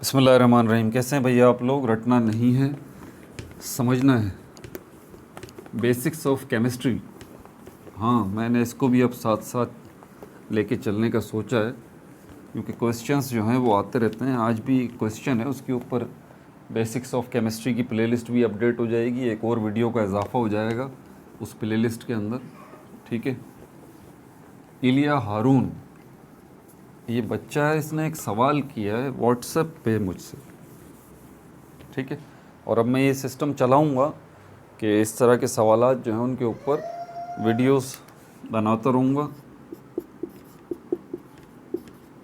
बिस्मिल्लाहिर्रहमानिर्रहीम। कैसे हैं भैया आप लोग? रटना नहीं है, समझना है। बेसिक्स ऑफ केमिस्ट्री, हाँ मैंने इसको भी अब साथ साथ लेके चलने का सोचा है, क्योंकि क्वेश्चंस जो हैं वो आते रहते हैं। आज भी क्वेश्चन है, उसके ऊपर बेसिक्स ऑफ केमिस्ट्री की प्लेलिस्ट भी अपडेट हो जाएगी, एक और वीडियो का इजाफा हो जाएगा उस प्लेलिस्ट के अंदर, ठीक है। इलिया हारून, ये बच्चा है, इसने एक सवाल किया है व्हाट्सएप पे मुझसे, ठीक है। और अब मैं ये सिस्टम चलाऊंगा कि इस तरह के सवालात जो हैं उनके ऊपर वीडियोस बनाता रहूँगा।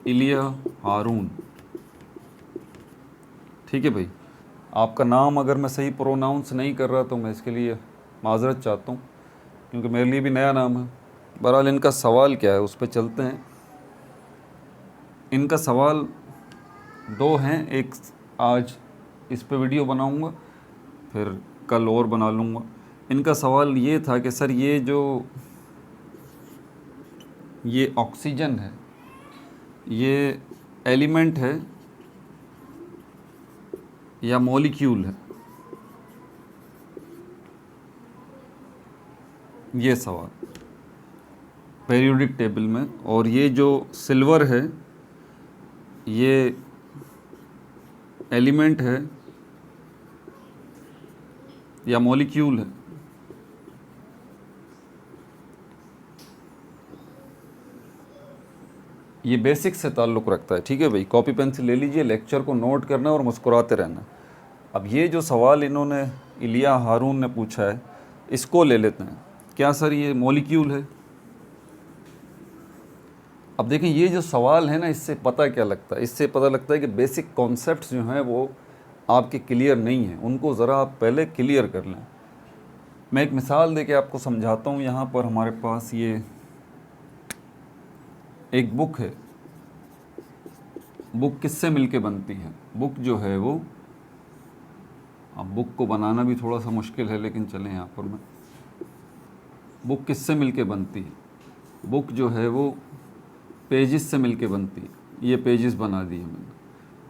इलिया हारून, ठीक है भाई। आपका नाम अगर मैं सही प्रोनाउंस नहीं कर रहा तो मैं इसके लिए माजरत चाहता हूँ, क्योंकि मेरे लिए भी नया नाम है। बहरहाल इनका सवाल क्या है उस पर चलते हैं। इनका सवाल दो हैं, एक आज इस पे वीडियो बनाऊंगा, फिर कल और बना लूँगा। इनका सवाल ये था कि सर ये ऑक्सीजन है, ये एलिमेंट है या मॉलिक्यूल है? ये सवाल पीरियोडिक टेबल में। और ये जो सिल्वर है ये एलिमेंट है या मॉलिक्यूल है? ये बेसिक से ताल्लुक़ रखता है, ठीक है भाई। कॉपी पेंसिल ले लीजिए, लेक्चर को नोट करना और मुस्कुराते रहना। अब ये जो सवाल इन्होंने इलिया हारून ने पूछा है, इसको ले लेते हैं। क्या सर ये मॉलिक्यूल है? अब देखें, ये जो सवाल है ना, इससे पता क्या लगता है? इससे पता लगता है कि बेसिक कॉन्सेप्ट्स जो हैं वो आपके क्लियर नहीं हैं, उनको ज़रा आप पहले क्लियर कर लें। मैं एक मिसाल देके आपको समझाता हूँ। यहाँ पर हमारे पास ये एक बुक है। बुक किससे मिलके बनती है? बुक जो है वो, अब बुक को बनाना भी थोड़ा सा मुश्किल है, लेकिन चलें यहाँ पर मैं, बुक किससे मिलके बनती है? बुक जो है वो पेजेस से मिलके बनती है। ये पेजेस बना दिए मैंने,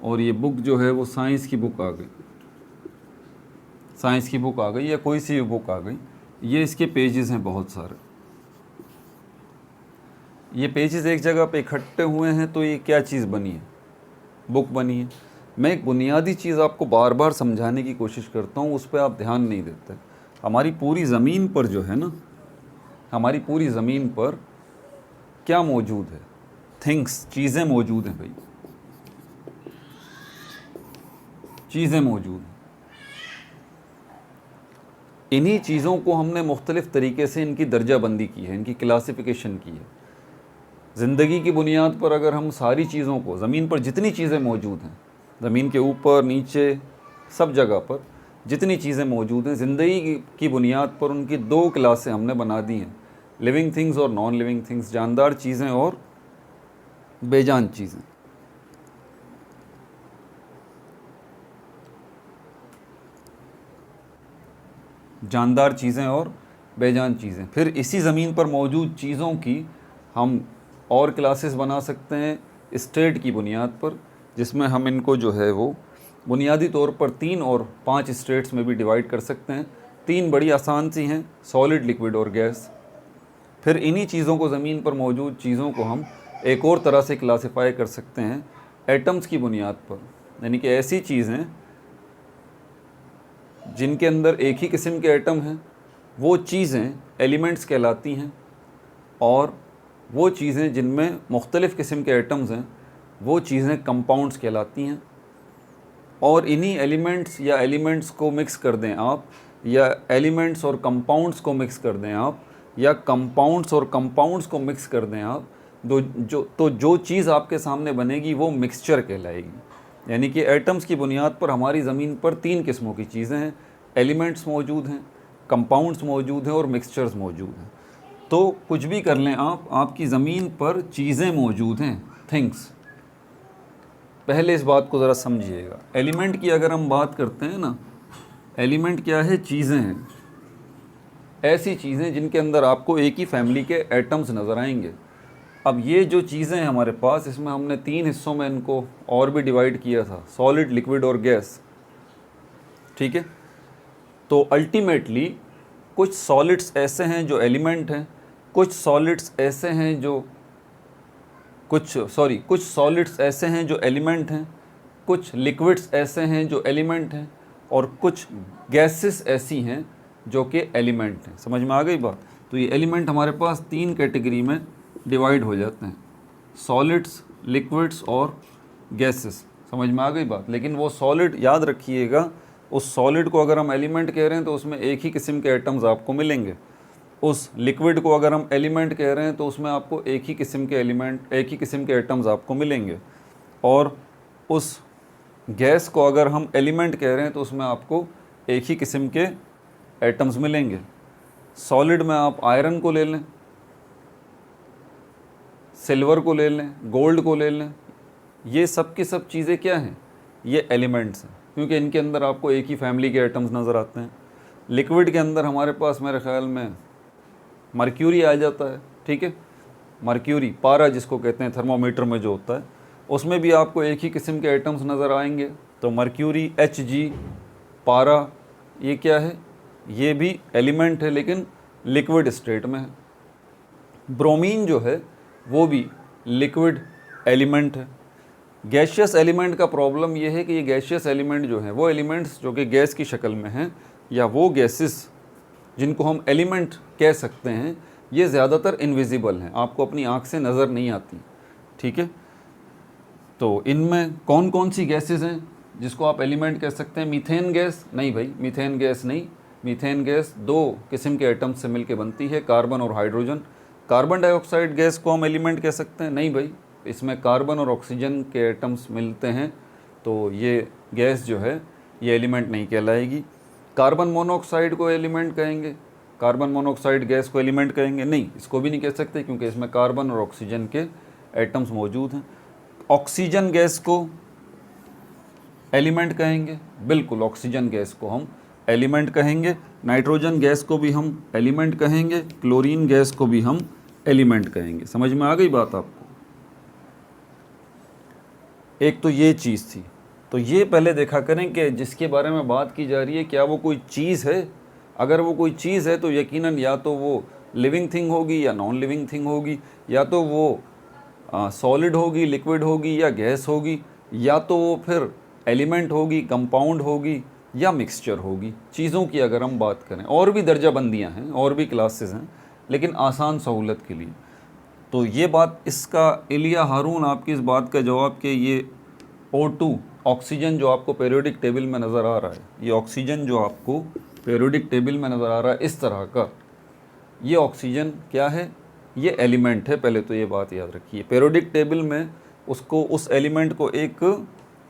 और ये बुक जो है वो साइंस की बुक आ गई, साइंस की बुक आ गई या कोई सी भी बुक आ गई। ये इसके पेजेस हैं बहुत सारे। ये पेजेस एक जगह पे इकट्ठे हुए हैं तो ये क्या चीज़ बनी है? बुक बनी है। मैं एक बुनियादी चीज़ आपको बार बार समझाने की कोशिश करता हूँ, उस पर आप ध्यान नहीं देते। हमारी पूरी ज़मीन पर जो है ना, हमारी पूरी ज़मीन पर क्या मौजूद है? थिंग्स, चीज़ें मौजूद हैं भाई, चीज़ें मौजूद हैं। इन्हीं चीज़ों को हमने मुख्तलिफ़ तरीके से इनकी दर्जाबंदी की है, इनकी क्लासिफिकेशन की है। ज़िंदगी की बुनियाद पर अगर हम सारी चीज़ों को, ज़मीन पर जितनी चीज़ें मौजूद हैं, ज़मीन के ऊपर नीचे सब जगह पर जितनी चीज़ें मौजूद हैं, ज़िंदगी की बुनियाद पर उनकी दो क्लासें हमने बना दी हैं, लिविंग थिंग्स और नॉन लिविंग थिंग्स, जानदार चीज़ें और बेजान चीज़ें। जानदार चीज़ें और बेजान चीज़ें। फिर इसी ज़मीन पर मौजूद चीज़ों की हम और क्लासेस बना सकते हैं स्टेट की बुनियाद पर, जिसमें हम इनको जो है वो बुनियादी तौर पर 3 और 5 स्टेट्स में भी डिवाइड कर सकते हैं। 3 बड़ी आसान सी हैं, सॉलिड, लिक्विड और गैस। फिर इन्हीं चीज़ों को, ज़मीन पर मौजूद चीज़ों को हम एक और तरह से क्लासीफाई कर सकते हैं एटम्स की बुनियाद पर, यानी कि ऐसी चीज़ें जिनके अंदर एक ही किस्म के एटम हैं, वो चीज़ें एलिमेंट्स कहलाती हैं। और वो चीज़ें जिनमें मुख्तलिफ़ किस्म के एटम्स हैं, वो चीज़ें कंपाउंड्स कहलाती हैं। और इन्हीं एलिमेंट्स या एलिमेंट्स को मिक्स कर दें आप, या एलिमेंट्स और कंपाउंड्स को मिक्स कर दें आप, या कंपाउंड्स और कंपाउंड्स को मिक्स कर दें आप, जो चीज़ आपके सामने बनेगी वो मिक्सचर कहलाएगी। यानी कि एटम्स की बुनियाद पर हमारी ज़मीन पर 3 किस्मों की चीज़ें हैं, एलिमेंट्स मौजूद हैं, कंपाउंड्स मौजूद हैं और मिक्सचर्स मौजूद हैं। तो कुछ भी कर लें आप, आपकी ज़मीन पर चीज़ें मौजूद हैं, थिंग्स। पहले इस बात को ज़रा समझिएगा। एलिमेंट की अगर हम बात करते हैं ना, एलिमेंट क्या है? चीज़ें हैं, ऐसी चीज़ें जिनके अंदर आपको एक ही फैमिली के एटम्स नज़र आएंगे। अब ये जो चीज़ें हैं हमारे पास, इसमें हमने 3 हिस्सों में इनको और भी डिवाइड किया था, सॉलिड, लिक्विड और गैस, ठीक है। तो अल्टीमेटली कुछ सॉलिड्स ऐसे हैं जो एलिमेंट हैं, कुछ सॉलिड्स ऐसे हैं जो कुछ सॉलिड्स ऐसे हैं जो एलिमेंट हैं, कुछ लिक्विड्स ऐसे हैं जो एलिमेंट हैं, और कुछ गैसेस ऐसी हैं जो कि एलिमेंट हैं। समझ में आ गई बात? तो ये एलिमेंट हमारे पास 3 कैटेगरी में डिवाइड हो जाते हैं, सॉलिड्स, लिक्विड्स और गैसेस। समझ में आ गई बात? लेकिन वो सॉलिड याद रखिएगा, उस सॉलिड को अगर हम एलिमेंट कह रहे हैं तो उसमें एक ही किस्म के एटम्स आपको मिलेंगे। उस लिक्विड को अगर हम एलिमेंट कह रहे हैं तो उसमें आपको एक ही किस्म के एटम्स आपको मिलेंगे। और उस गैस को अगर हम एलिमेंट कह रहे हैं तो उसमें आपको एक ही किस्म के एटम्स मिलेंगे। सॉलिड में आप आयरन को ले लें, सिल्वर को ले लें, गोल्ड को ले लें, ये सब की सब चीज़ें क्या हैं? ये एलिमेंट्स हैं, क्योंकि इनके अंदर आपको एक ही फैमिली के एटम्स नज़र आते हैं। लिक्विड के अंदर हमारे पास मेरे ख्याल में मर्क्यूरी आ जाता है, ठीक है। मर्क्यूरी, पारा जिसको कहते हैं थर्मोमीटर में जो होता है, उसमें भी आपको एक ही किस्म के एटम्स नज़र आएंगे। तो मर्क्यूरी, Hg, पारा, ये क्या है? ये भी एलिमेंट है लेकिन लिक्विड स्टेट में है। ब्रोमीन जो है वो भी लिक्विड एलिमेंट है। गैशियस एलिमेंट का प्रॉब्लम ये है कि ये गैशियस एलिमेंट जो हैं, वो एलिमेंट्स जो कि गैस की शक्ल में हैं, या वो गैसेस जिनको हम एलिमेंट कह सकते हैं, ये ज़्यादातर इनविजिबल हैं, आपको अपनी आँख से नज़र नहीं आती, ठीक है। तो इनमें कौन कौन सी गैसेस हैं जिसको आप एलिमेंट कह सकते हैं? Methane gas? नहीं भाई, मीथेन गैस नहीं। मीथेन गैस 2 किस्म के एटम से मिलकर बनती है, कार्बन और हाइड्रोजन। कार्बन डाइऑक्साइड गैस को हम एलिमेंट कह सकते हैं? नहीं भाई, इसमें कार्बन और ऑक्सीजन के एटम्स मिलते हैं, तो ये गैस जो है ये एलिमेंट नहीं कहलाएगी। कार्बन मोनोऑक्साइड को एलिमेंट कहेंगे? कार्बन मोनोऑक्साइड गैस को एलिमेंट कहेंगे? नहीं, इसको भी नहीं कह सकते, क्योंकि इसमें कार्बन और ऑक्सीजन के एटम्स मौजूद हैं। ऑक्सीजन गैस को एलिमेंट कहेंगे? बिल्कुल, ऑक्सीजन गैस को हम एलिमेंट कहेंगे। नाइट्रोजन गैस को भी हम एलिमेंट कहेंगे, क्लोरीन गैस को भी हम एलिमेंट कहेंगे। समझ में आ गई बात आपको? एक तो ये चीज़ थी। तो ये पहले देखा करें कि जिसके बारे में बात की जा रही है, क्या वो कोई चीज़ है? अगर वो कोई चीज़ है तो यकीनन या तो वो लिविंग थिंग होगी या नॉन लिविंग थिंग होगी, या तो वो सॉलिड होगी, लिक्विड होगी, या गैस होगी, या तो वो फिर एलिमेंट होगी, कंपाउंड होगी, या मिक्सचर होगी। चीज़ों की अगर हम बात करें, और भी दर्जाबंदियाँ हैं, और भी क्लासेस हैं, लेकिन आसान सहूलत के लिए तो ये बात, इसका इलिया हारून आपकी इस बात का जवाब कि ये O2 ऑक्सीजन जो आपको पीरियोडिक टेबल में नज़र आ रहा है, ये ऑक्सीजन जो आपको पीरियोडिक टेबल में नज़र आ रहा है इस तरह का, ये ऑक्सीजन क्या है? ये एलिमेंट है। पहले तो ये बात याद रखिए, पीरियोडिक टेबल में उसको, उस एलिमेंट को एक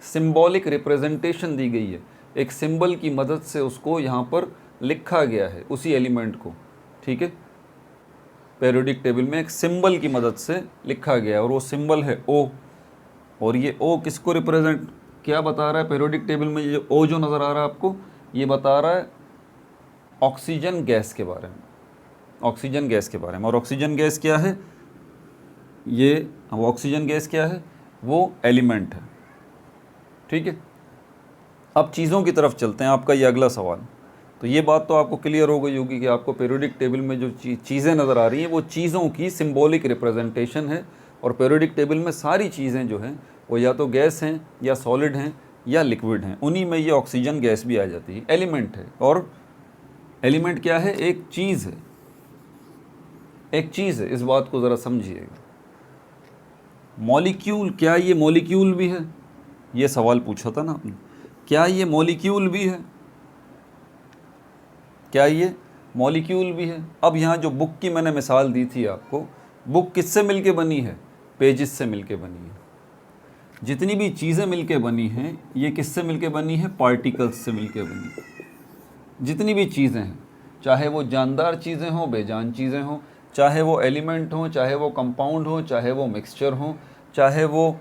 सिंबॉलिक रिप्रेजेंटेशन दी गई है, एक सिंबल की मदद से उसको यहाँ पर लिखा गया है उसी एलिमेंट को, ठीक है। पीरियोडिक टेबल में एक सिंबल की मदद से लिखा गया है, और वो सिंबल है O। और ये O किसको रिप्रेजेंट, क्या बता रहा है? पीरियोडिक टेबल में ये O जो नज़र आ रहा है आपको, ये बता रहा है ऑक्सीजन गैस के बारे में, ऑक्सीजन गैस के बारे में। और ऑक्सीजन गैस क्या है? ये अब ऑक्सीजन गैस क्या है? वो एलिमेंट है, ठीक है। अब चीज़ों की तरफ चलते हैं, आपका ये अगला सवाल। तो ये बात तो आपको क्लियर हो गई होगी कि आपको पीरियोडिक टेबल में जो चीज़ें नज़र आ रही हैं वो चीज़ों की सिंबॉलिक रिप्रेजेंटेशन है, और पीरियोडिक टेबल में सारी चीज़ें जो हैं वो या तो गैस हैं, या सॉलिड हैं, या लिक्विड हैं। उन्हीं में ये ऑक्सीजन गैस भी आ जाती है, एलिमेंट है। और एलिमेंट क्या है? एक चीज़ है, एक चीज़ है, इस बात को ज़रा समझिएगा। मॉलिक्यूल, क्या ये मॉलिक्यूल भी है? ये सवाल पूछा था ना आपने, क्या ये मॉलिक्यूल भी है? क्या ये मॉलिक्यूल भी है? अब यहाँ जो बुक की मैंने मिसाल दी थी आपको, बुक किससे मिलके बनी है? पेजेस से मिलके बनी है। जितनी भी चीज़ें मिलके बनी हैं, ये किससे मिलके बनी है? पार्टिकल्स से मिलके बनी है। जितनी भी चीज़ें हैं, चाहे वो जानदार चीज़ें हों, बेजान चीज़ें हों, चाहे वो एलिमेंट हों, चाहे वो कंपाउंड हों, चाहे वो मिक्सचर हों, चाहे वो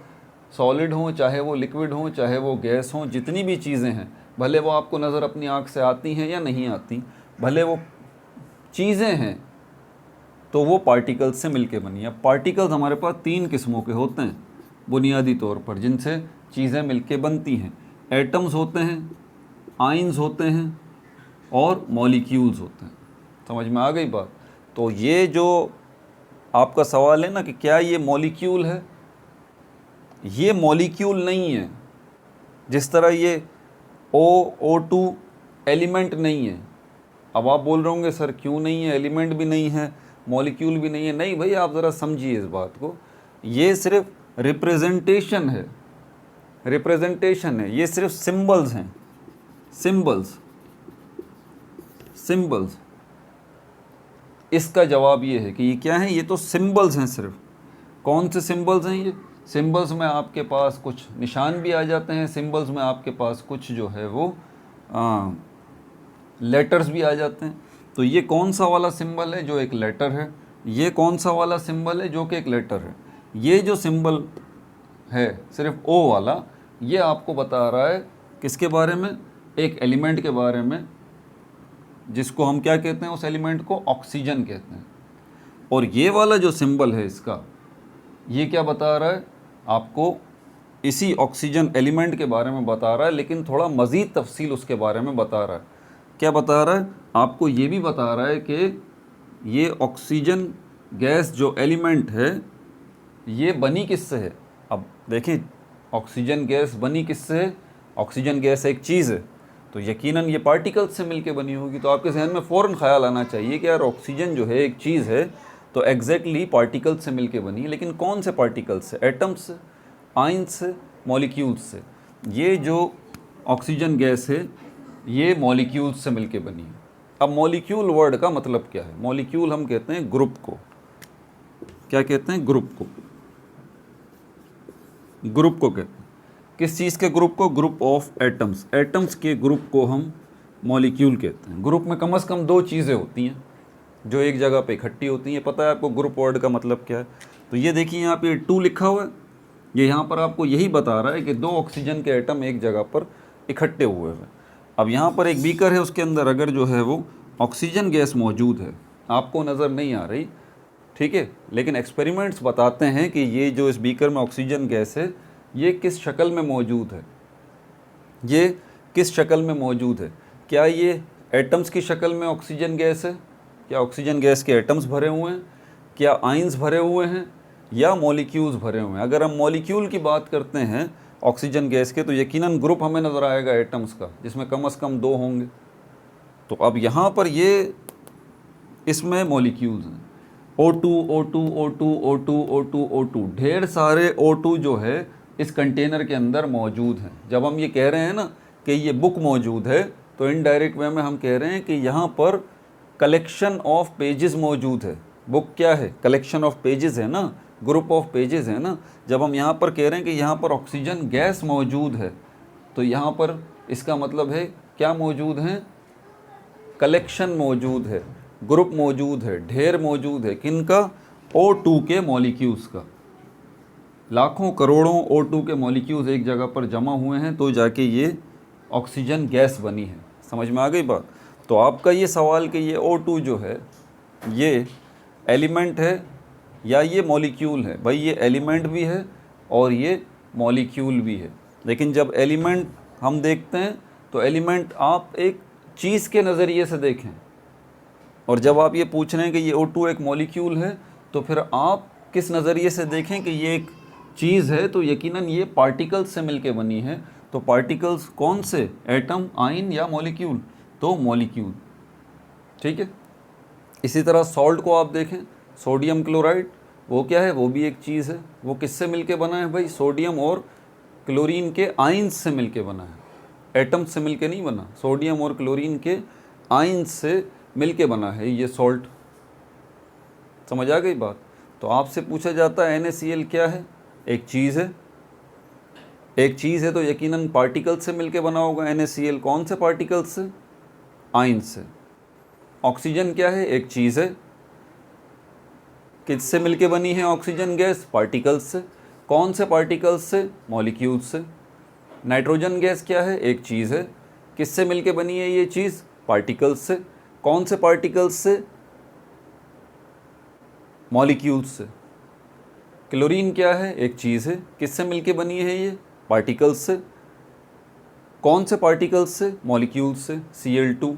सॉलिड हों, चाहे वो लिक्विड हों, चाहे वो गैस हों, जितनी भी चीज़ें हैं, भले वो आपको नज़र अपनी आँख से आती हैं या नहीं आती, भले वो चीज़ें हैं, तो वो पार्टिकल्स से मिलके बनी है। पार्टिकल्स हमारे पास 3 किस्मों के होते हैं बुनियादी तौर पर जिनसे चीज़ें मिलके बनती हैं। एटम्स होते हैं, आइंस होते हैं और मॉलिक्यूल्स होते हैं। समझ में आ गई बात? तो ये जो आपका सवाल है ना कि क्या ये मॉलिक्यूल है, ये मॉलिक्यूल नहीं है। जिस तरह ये O2 एलिमेंट नहीं है। अब आप बोल रहे होंगे सर क्यों नहीं है, एलिमेंट भी नहीं है, मॉलिक्यूल भी नहीं है। नहीं भाई, आप ज़रा समझिए इस बात को। ये सिर्फ रिप्रेजेंटेशन है, रिप्रेजेंटेशन है, ये सिर्फ सिंबल्स हैं, सिंबल्स, सिंबल्स। इसका जवाब ये है कि ये क्या है, ये तो सिंबल्स हैं सिर्फ। कौन से सिंबल्स हैं ये? सिंबल्स में आपके पास कुछ निशान भी आ जाते हैं, सिंबल्स में आपके पास कुछ जो है वो लेटर्स भी आ जाते हैं। तो ये कौन सा वाला सिंबल है जो एक लेटर है, ये कौन सा वाला सिंबल है जो कि एक लेटर है। ये जो सिंबल है सिर्फ O वाला, ये आपको बता रहा है किसके बारे में, एक एलिमेंट के बारे में, जिसको हम क्या कहते हैं, उस एलिमेंट को ऑक्सीजन कहते हैं। और ये वाला जो सिंबल है इसका, ये क्या बता रहा है आपको, इसी ऑक्सीजन एलिमेंट के बारे में बता रहा है, लेकिन थोड़ा मज़ीद तफसील उसके बारे में बता रहा है। क्या बता रहा है आपको? ये भी बता रहा है कि ये ऑक्सीजन गैस जो एलिमेंट है ये बनी किससे है। अब देखिए, ऑक्सीजन गैस बनी किससे है? ऑक्सीजन गैस एक चीज़ है, तो यकीनन ये पार्टिकल्स से मिलके बनी होगी। तो आपके जहन में फ़ौरन ख्याल आना चाहिए कि यार ऑक्सीजन जो है एक चीज़ है, तो एग्जैक्टली पार्टिकल्स से मिलके बनी है। लेकिन कौन से पार्टिकल्स से? एटम्स से, आइंस से, मॉलिक्यूल्स से। ये जो ऑक्सीजन गैस है ये मॉलिक्यूल्स से मिलके बनी है। अब मॉलिक्यूल वर्ड का मतलब क्या है? मॉलिक्यूल हम कहते हैं ग्रुप को। क्या कहते हैं? ग्रुप को। ग्रुप को कहते हैं। किस चीज़ के ग्रुप को? Group of atoms. एटम्स के ग्रुप को हम मॉलिक्यूल कहते हैं। ग्रुप में कम से कम 2 चीज़ें होती हैं जो एक जगह पे इकट्ठी होती हैं। पता है आपको ग्रुप वर्ड का मतलब क्या है? तो ये देखिए यहाँ पे 2 लिखा हुआ है, ये यहाँ पर आपको यही बता रहा है कि 2 ऑक्सीजन के एटम एक जगह पर इकट्ठे हुए हैं। अब यहाँ पर एक बीकर है, उसके अंदर अगर जो है वो ऑक्सीजन गैस मौजूद है, आपको नज़र नहीं आ रही, ठीक है, लेकिन एक्सपेरिमेंट्स बताते हैं कि ये जो इस बीकर में ऑक्सीजन गैस है ये किस शक्ल में मौजूद है, ये किस शक्ल में मौजूद है। क्या ये एटम्स की शक्ल में ऑक्सीजन गैस है? क्या ऑक्सीजन गैस के एटम्स भरे हुए हैं? क्या आइंस भरे हुए हैं? या मॉलिक्यूल्स भरे हुए हैं? अगर हम मॉलिक्यूल की बात करते हैं ऑक्सीजन गैस के, तो यकीनन ग्रुप हमें नज़र आएगा एटम्स का, जिसमें कम से कम 2 होंगे। तो अब यहाँ पर ये इसमें मॉलिक्यूल्स हैं, O2, O2, O2, O2, O2, O2, ढेर सारे O2 जो है इस कंटेनर के अंदर मौजूद हैं। जब हम ये कह रहे हैं ना कि ये बुक मौजूद है, तो इनडायरेक्ट वे में हम कह रहे हैं कि यहाँ पर कलेक्शन ऑफ पेजेस मौजूद है। बुक क्या है? कलेक्शन ऑफ पेजेस है ना, ग्रुप ऑफ पेजेस है ना। जब हम यहाँ पर कह रहे हैं कि यहाँ पर ऑक्सीजन गैस मौजूद है, तो यहाँ पर इसका मतलब है क्या मौजूद है? कलेक्शन मौजूद है, ग्रुप मौजूद है, ढेर मौजूद है। किनका? O2 के मॉलिक्यूल्स का। लाखों करोड़ों O2 के मॉलिक्यूल्स एक जगह पर जमा हुए हैं, तो जाके ये ऑक्सीजन गैस बनी है। समझ में आ गई बात? तो आपका ये सवाल कि ये O2 जो है ये एलिमेंट है या ये मॉलिक्यूल है, भाई ये एलिमेंट भी है और ये मॉलिक्यूल भी है। लेकिन जब एलिमेंट हम देखते हैं तो एलिमेंट आप एक चीज़ के नज़रिए से देखें, और जब आप ये पूछ रहे हैं कि ये O2 एक मॉलिक्यूल है, तो फिर आप किस नज़रिए से देखें कि ये एक चीज़ है, तो यकीनन ये पार्टिकल्स से मिलके बनी है। तो पार्टिकल्स कौन से? एटम, आयन या मॉलिक्यूल? तो मॉलिक्यूल, ठीक है। इसी तरह सॉल्ट को आप देखें, सोडियम क्लोराइड, वो क्या है? वो भी एक चीज़ है। वो किससे मिलके बना है भाई? सोडियम और क्लोरीन के आयंस से मिलके बना है, एटम्स से मिलके नहीं बना। सोडियम और क्लोरीन के आयंस से मिलके बना है ये सॉल्ट। समझ आ गई बात? तो आपसे पूछा जाता है NaCl क्या है? एक चीज़ है। एक चीज़ है तो यकीनन पार्टिकल से मिलके बना होगा NaCl। कौन से पार्टिकल से? आयंस से। ऑक्सीजन क्या है? एक चीज़ है। किससे मिलके बनी है ऑक्सीजन गैस? पार्टिकल्स से। कौन से पार्टिकल्स से? मॉलिक्यूल्स से। नाइट्रोजन गैस क्या है? एक चीज़ है। किससे मिलके बनी है ये चीज़? पार्टिकल्स से। कौन से पार्टिकल्स से? मॉलिक्यूल्स से। क्लोरीन क्या है? एक चीज़ है। किससे मिलके बनी है ये? पार्टिकल्स से। कौन से पार्टिकल्स से? मॉलिक्यूल्स से, Cl2।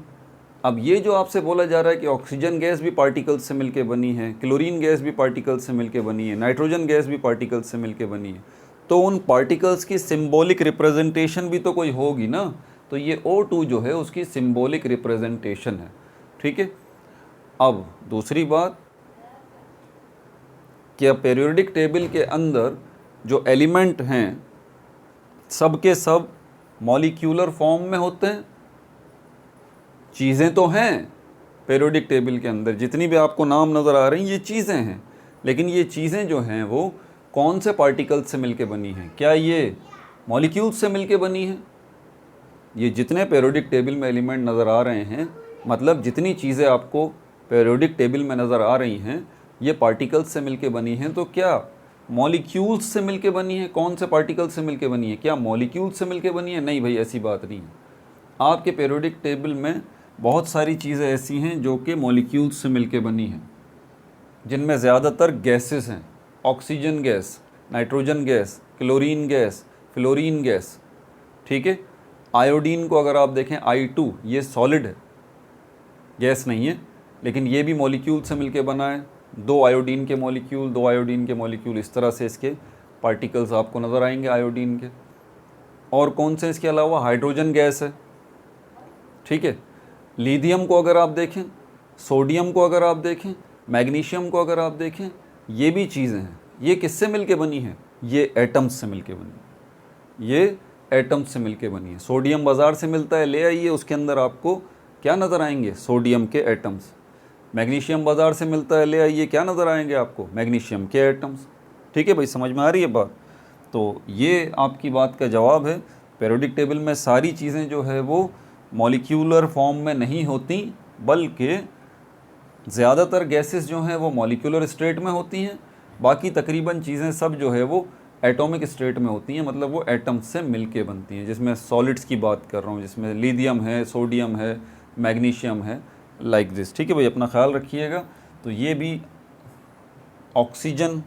अब ये जो आपसे बोला जा रहा है कि ऑक्सीजन गैस भी पार्टिकल्स से मिलके बनी है, क्लोरीन गैस भी पार्टिकल्स से मिलके बनी है, नाइट्रोजन गैस भी पार्टिकल्स से मिलके बनी है, तो उन पार्टिकल्स की सिंबॉलिक रिप्रेजेंटेशन भी तो कोई होगी ना। तो ये O2 जो है उसकी सिंबॉलिक रिप्रेजेंटेशन है। ठीक है। अब दूसरी बात, क्या पीरियोडिक टेबल के अंदर जो एलिमेंट हैं सब के सब मॉलिक्यूलर फॉर्म में होते हैं? चीज़ें तो हैं पीरियोडिक टेबल के अंदर, जितनी भी आपको नाम नज़र आ रही हैं ये चीज़ें हैं, लेकिन ये चीज़ें जो हैं वो कौन से पार्टिकल्स से मिलके बनी हैं? क्या ये मॉलिक्यूल्स से मिलके बनी हैं? ये जितने पीरियोडिक टेबल में एलिमेंट नज़र आ रहे हैं, मतलब जितनी चीज़ें आपको पीरियोडिक टेबल में नज़र आ रही हैं, ये पार्टिकल्स से मिलके बनी हैं। तो क्या मॉलिक्यूल्स से मिलके बनी है? कौन से पार्टिकल्स से मिलके बनी है? क्या मॉलिक्यूल्स से मिलके बनी है? नहीं भाई, ऐसी बात नहीं है। आपके पीरियोडिक टेबल में बहुत सारी चीज़ें ऐसी हैं जो कि मॉलिक्यूल्स से मिलके बनी हैं, जिनमें ज़्यादातर गैसेस हैं। Oxygen gas, nitrogen gas, chlorine gas, fluorine gas. ठीक है। आयोडीन को अगर आप देखें, I2, ये सॉलिड है, गैस नहीं है, लेकिन ये भी मॉलिक्यूल से मिलके बना है। 2 आयोडीन के मॉलिक्यूल, 2 आयोडीन के मॉलिक्यूल, इस तरह से इसके पार्टिकल्स आपको नज़र आएंगे आयोडीन के। और कौन से इसके अलावा? हाइड्रोजन गैस है। ठीक है। लिथियम को अगर आप देखें, सोडियम को अगर आप देखें, मैग्नीशियम को अगर आप देखें, ये भी चीज़ें हैं। ये किससे मिलके बनी हैं? ये एटम्स से मिलके बनी है। ये एटम्स से मिलके बनी है। सोडियम बाज़ार से मिलता है, ले आइए, उसके अंदर आपको क्या नज़र आएंगे? सोडियम के एटम्स। मैग्नीशियम बाज़ार से मिलता है, ले आइए, क्या नज़र आएंगे आपको? मैग्नीशियम के एटम्स। ठीक है भाई, समझ में आ रही है बात? तो ये आपकी बात का जवाब है। पीरियोडिक टेबल में सारी चीज़ें जो है वो मॉलिक्यूलर फॉर्म में नहीं होती, बल्कि ज़्यादातर गैसेस जो हैं वो मॉलिक्यूलर स्टेट में होती हैं। बाकी तकरीबन चीज़ें सब जो है वो एटॉमिक स्टेट में होती हैं, मतलब वो एटम्स से मिलके बनती हैं, जिसमें सॉलिड्स की बात कर रहा हूँ, जिसमें लिथियम है, सोडियम है, मैग्नीशियम है, लाइक दिस। ठीक है भाई, अपना ख्याल रखिएगा। तो ये भी ऑक्सीजन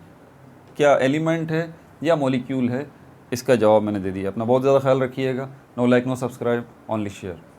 क्या एलिमेंट है या मॉलिक्यूल है, इसका जवाब मैंने दे दिया। अपना बहुत ज़्यादा ख्याल रखिएगा। No like, no subscribe, only share.